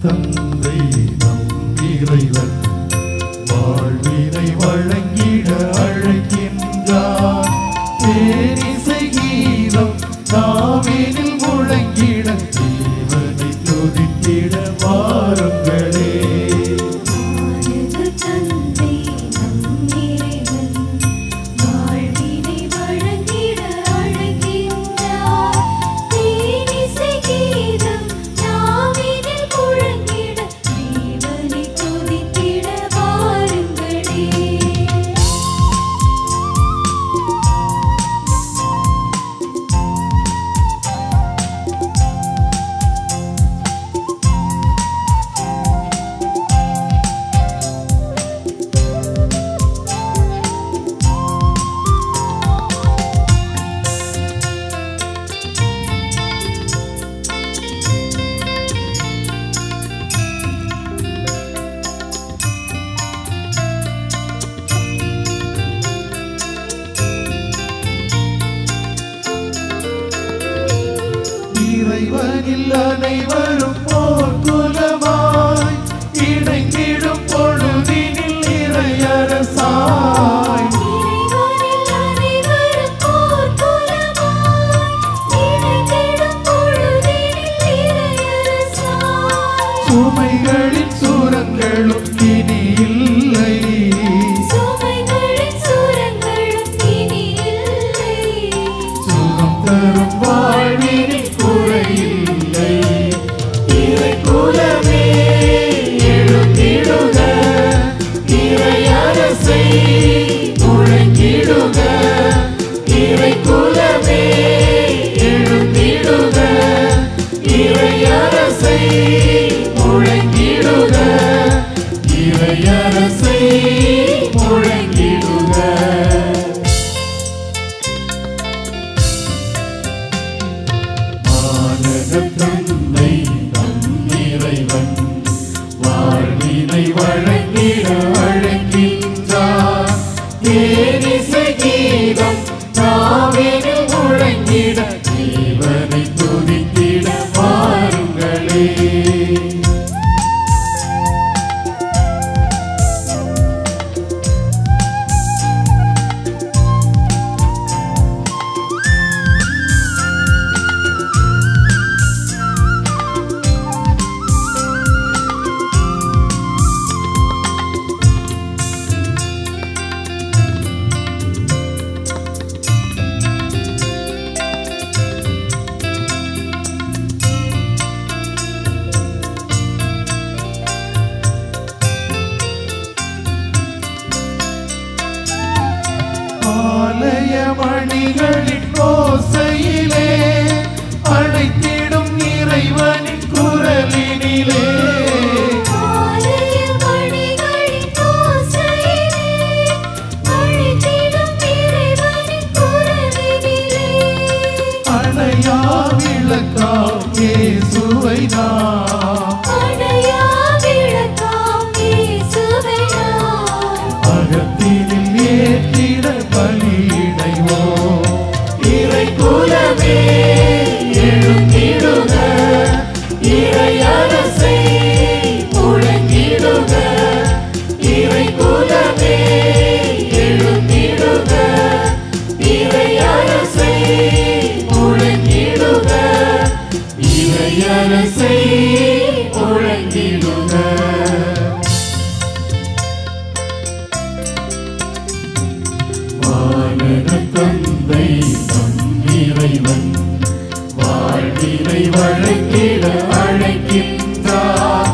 தந்தை நம் இறைவன் வாழ்வினை வழங்கிட அழைக்கின்றார். தேனிசை கீதம் நாவினில் முழங்கிட தேவனை துதித்திட வாருங்களே. இறைவனில் அனைவரும் போர்க்குலமாய் இணைந்திடும் பொழுதினில் இறையரசாய் சுமைகளின் சூரங்களும் இனி இல்லை. சுகம் தரும் வாழ்வினில் தந்தை நம் இறைவன் வாழ்வினை வழங்கிட அழைக்கின்றார். தேனிசை கீதம் நாவினில் முழங்கிட தேவனை துதித்திட வாருங்களே. மணிகளின் ஓசையிலே அழைத்திடும் இறைவனின் குரலினிலே அணையா விளக்காம் இயேசுவை அகத்தினில் ஏற்றிட பலியிடைவோ. இறை குலமே எழுந்திடுக, இறையரசை முழங்கிடுக. இறை குலமே எழுந்திடுக, இறையரசை முழங்கிடுக. இறையரசை முழங்கிடுக. தந்தை நம் இறைவன் வாழ்வினை வழங்கிட அழைக்கின்றார்.